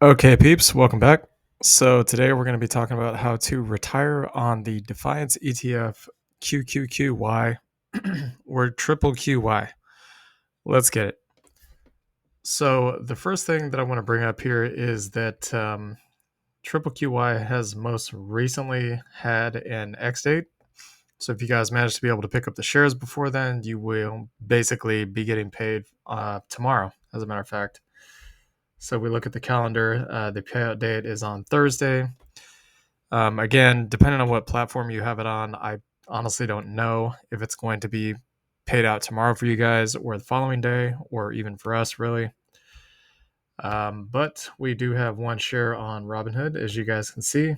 Okay, peeps, welcome back. So today we're going to be talking about how to retire on the Defiance ETF QQQY or triple QY. Let's get it. So the first thing that I want to bring up here is that triple QY has most recently had an X date. So if you guys manage to be able to pick up the shares before then, you will basically be getting paid tomorrow, as a matter of fact. So we look at the calendar. The payout date is on Thursday. Again, depending on what platform you have it on, I honestly don't know if it's going to be paid out tomorrow for you guys or the following day or even for us, really. But we do have one share on Robinhood, as you guys can see.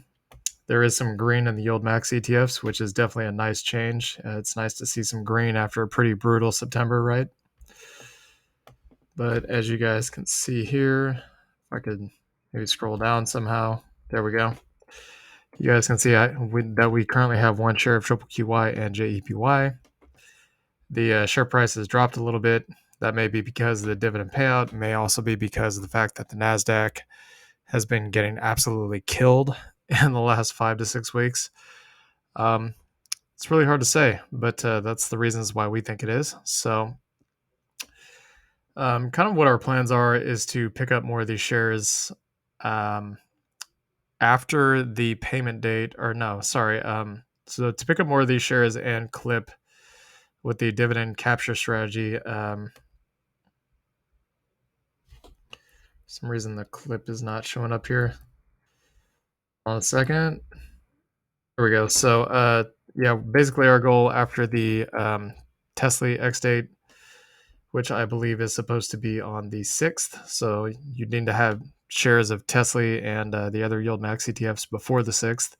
There is some green in the Yield Max ETFs, which is definitely a nice change. It's nice to see some green after a pretty brutal September, right? But as you guys can see here, if I could maybe scroll down somehow, there we go. You guys can see that we currently have one share of Triple QY and JEPY. The share price has dropped a little bit. That may be because of the dividend payout. It may also be because of the fact that the NASDAQ has been getting absolutely killed in the last 5 to 6 weeks. It's really hard to say, but that's the reasons why we think it is. So kind of what our plans are is to pick up more of these shares after the payment date, or no, sorry. So to pick up more of these shares and clip with the dividend capture strategy. For some reason the clip is not showing up here. Hold on a second. There we go. So yeah, basically our goal after the Tesla X date, which I believe is supposed to be on the 6th. So you need to have shares of Tesla and the other Yield Max ETFs before the 6th.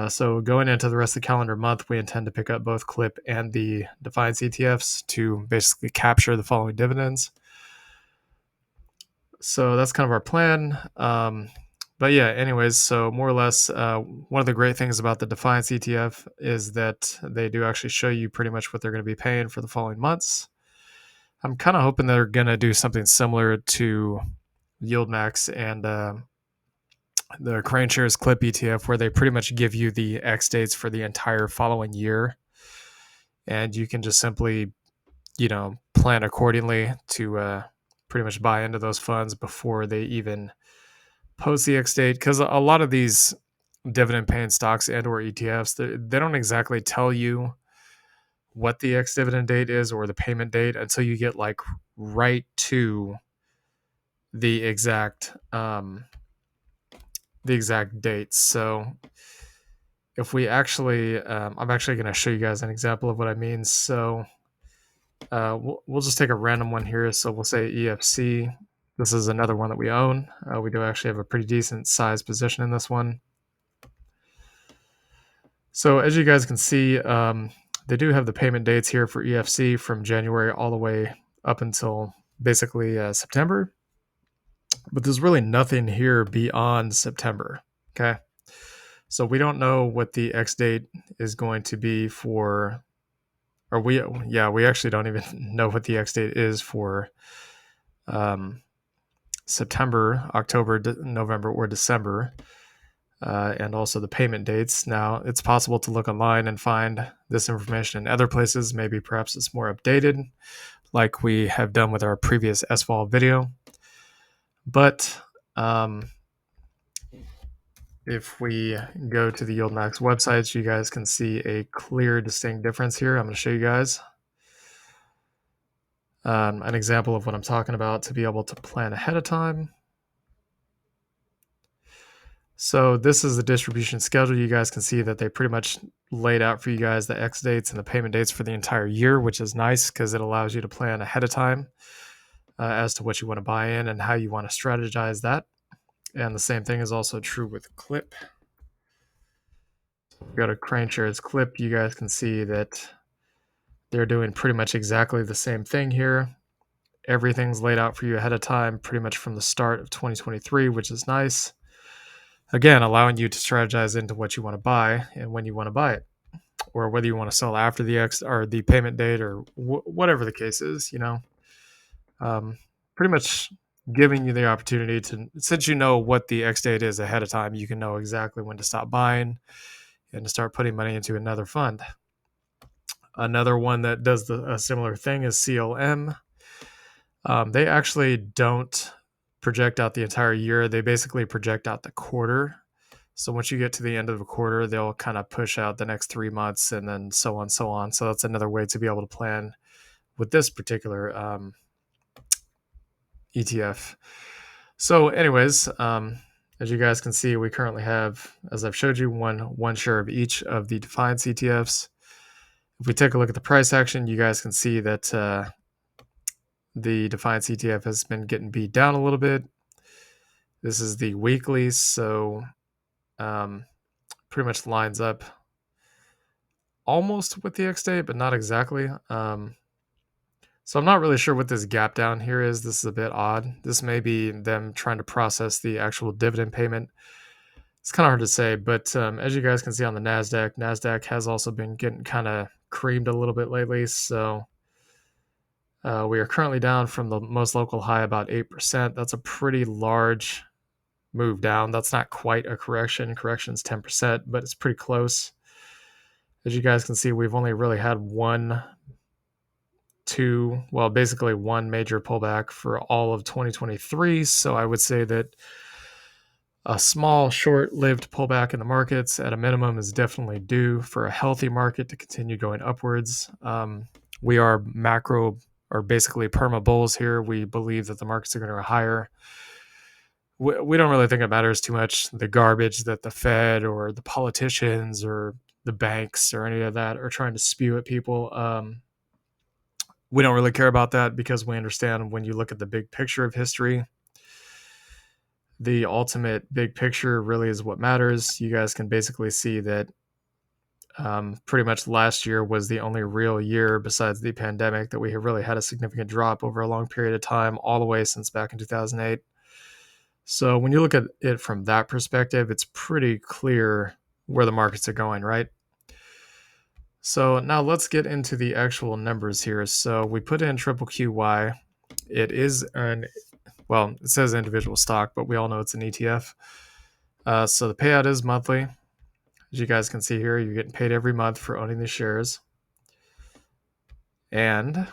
So going into the rest of the calendar month, we intend to pick up both CLIP and the Defiance ETFs to basically capture the following dividends. So that's kind of our plan. But yeah, anyways, so more or less, one of the great things about the Defiance ETF is that they do actually show you pretty much what they're going to be paying for the following months. I'm kind of hoping they're going to do something similar to Yield Max and the Crane Shares Clip ETF, where they pretty much give you the X dates for the entire following year. And you can just simply, plan accordingly to pretty much buy into those funds before they even post the X date. Because a lot of these dividend paying stocks and or ETFs, they don't exactly tell you what the X dividend date is or the payment date until you get like right to the exact date. So if we actually, I'm actually going to show you guys an example of what I mean. So we'll just take a random one here. So we'll say EFC. This is another one that we own. We do actually have a pretty decent size position in this one. So as you guys can see, they do have the payment dates here for EFC from January all the way up until basically September. But there's really nothing here beyond September. Okay. So we don't know what the X date is going to be for, or we actually don't even know what the X date is for September, October, November, or December. And also the payment dates. Now, it's possible to look online and find this information in other places. Maybe perhaps it's more updated, like we have done with our previous SVOL video. But if we go to the Yield Max websites, you guys can see a clear, distinct difference here. I'm going to show you guys an example of what I'm talking about to be able to plan ahead of time. So this is the distribution schedule. You guys can see that they pretty much laid out for you guys the X dates and the payment dates for the entire year, which is nice because it allows you to plan ahead of time as to what you want to buy in and how you want to strategize that. And the same thing is also true with Clip. Go to Crane Shares Clip. You guys can see that they're doing pretty much exactly the same thing here. Everything's laid out for you ahead of time, pretty much from the start of 2023, which is nice. Again, allowing you to strategize into what you want to buy and when you want to buy it, or whether you want to sell after the X or the payment date, or whatever the case is. Pretty much giving you the opportunity to, since you know what the X date is ahead of time, you can know exactly when to stop buying and to start putting money into another fund. Another one that does a similar thing is CLM. They actually don't project out the entire year. They basically project out the quarter. So once you get to the end of the quarter, they'll kind of push out the next 3 months and then so on, so on. So that's another way to be able to plan with this particular ETF. So, anyways, as you guys can see, we currently have, as I've showed you, one share of each of the Defiance ETFs. If we take a look at the price action, you guys can see that the Defiance ETF has been getting beat down a little bit. This is the weekly, so pretty much lines up almost with the X day, but not exactly. So I'm not really sure what this gap down here is. This is a bit odd. This may be them trying to process the actual dividend payment. It's kind of hard to say, but as you guys can see on the NASDAQ has also been getting kind of creamed a little bit lately. So we are currently down from the most local high about 8%. That's a pretty large move down. That's not quite a correction. Correction's 10%, but it's pretty close. As you guys can see, we've only really had basically one major pullback for all of 2023. So I would say that a small, short-lived pullback in the markets at a minimum is definitely due for a healthy market to continue going upwards. We are macro or basically perma bulls here. We believe that the markets are going to go higher. We don't really think it matters too much, the garbage that the Fed or the politicians or the banks or any of that are trying to spew at people. We don't really care about that because we understand when you look at the big picture of history, the ultimate big picture really is what matters. You guys can basically see that pretty much last year was the only real year besides the pandemic that we have really had a significant drop over a long period of time, all the way since back in 2008. So when you look at it from that perspective, it's pretty clear where the markets are going, right? So now let's get into the actual numbers here. So we put in QQQY. It is it says individual stock, but we all know it's an ETF. So the payout is monthly. As you guys can see here, you're getting paid every month for owning the shares. And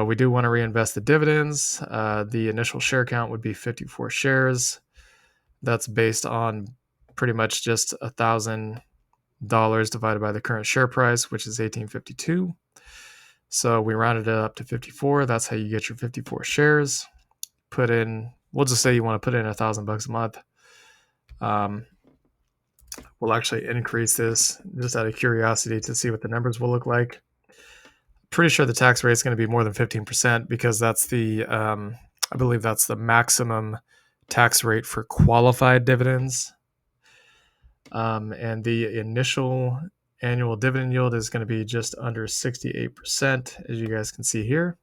we do want to reinvest the dividends. The initial share count would be 54 shares. That's based on pretty much just $1,000 divided by the current share price, which is $18.52. So we rounded it up to 54. That's how you get your 54 shares. We'll just say you want to put in $1,000 a month. We'll actually increase this just out of curiosity to see what the numbers will look like. Pretty sure the tax rate is going to be more than 15% because that's I believe that's the maximum tax rate for qualified dividends. And the initial annual dividend yield is going to be just under 68%, as you guys can see here.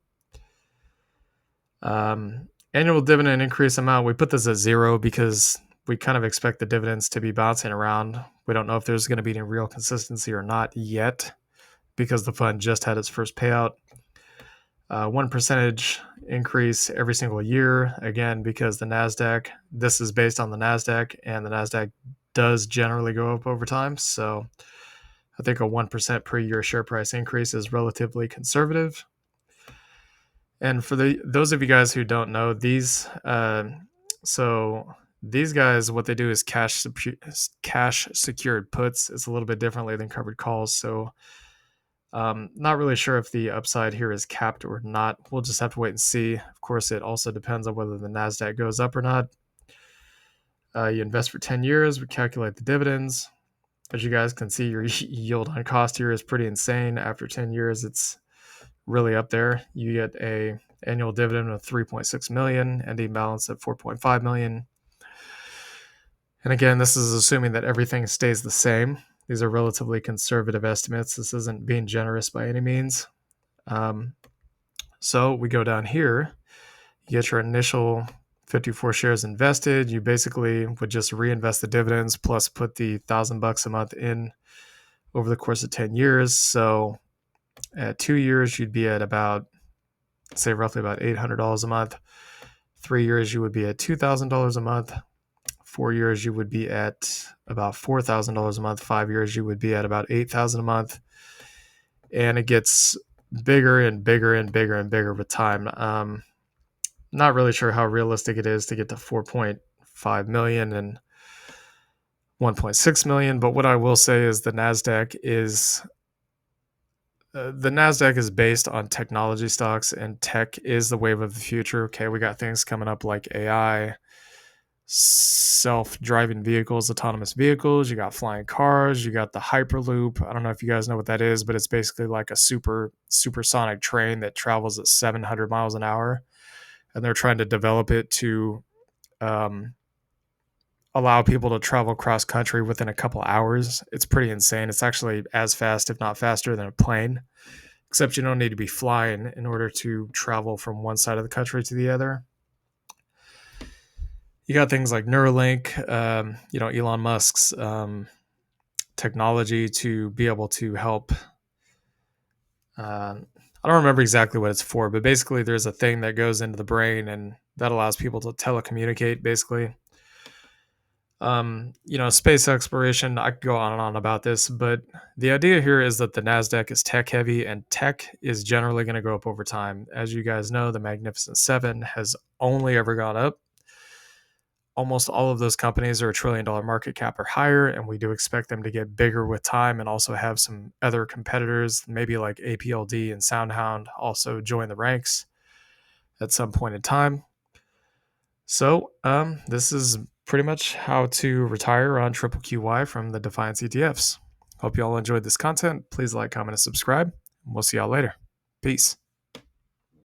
Annual dividend increase amount, we put this at 0 because we kind of expect the dividends to be bouncing around. We don't know if there's going to be any real consistency or not yet because the fund just had its first payout. 1% increase every single year, again, because the NASDAQ, this is based on the NASDAQ, and the NASDAQ does generally go up over time. So I think a 1% per year share price increase is relatively conservative. And for those of you guys who don't know, these guys, what they do is cash secured puts. It's a little bit differently than covered calls. So not really sure if the upside here is capped or not. We'll just have to wait and see. Of course, it also depends on whether the NASDAQ goes up or not. You invest for 10 years. We calculate the dividends. As you guys can see, your yield on cost here is pretty insane. After 10 years, it's really up there. You get a annual dividend of 3.6 million, ending balance at 4.5 million. And again, this is assuming that everything stays the same. These are relatively conservative estimates. This isn't being generous by any means. So we go down here. You get your initial 54 shares invested. You basically would just reinvest the dividends plus put the $1,000 a month in over the course of 10 years. So at 2 years, you'd be at about, say, roughly about $800 a month. 3 years, you would be at $2,000 a month. 4 years, you would be at about $4,000 a month. 5 years, you would be at about $8,000 a month. And it gets bigger and bigger and bigger and bigger with time. Not really sure how realistic it is to get to 4.5 million and 1.6 million, but what I will say is the Nasdaq is based on technology stocks, and tech is the wave of the future. Okay, we got things coming up like AI, self-driving vehicles, autonomous vehicles. You got flying cars. You got the Hyperloop. I don't know if you guys know what that is, but it's basically like a supersonic train that travels at 700 miles an hour, and they're trying to develop it to um, allow people to travel cross country within a couple hours. It's pretty insane. It's actually as fast, if not faster, than a plane, except you don't need to be flying in order to travel from one side of the country to the other. You got things like Neuralink, Elon Musk's technology to be able to help. I don't remember exactly what it's for, but basically there's a thing that goes into the brain and that allows people to telecommunicate, basically. Space exploration, I could go on and on about this, but the idea here is that the NASDAQ is tech heavy and tech is generally going to go up over time. As you guys know, the Magnificent Seven has only ever gone up. Almost all of those companies are $1 trillion market cap or higher, and we do expect them to get bigger with time and also have some other competitors, maybe like APLD and SoundHound, also join the ranks at some point in time. So this is pretty much how to retire on QQQY from the Defiance ETFs. Hope you all enjoyed this content. Please like, comment, and subscribe. We'll see y'all later. Peace.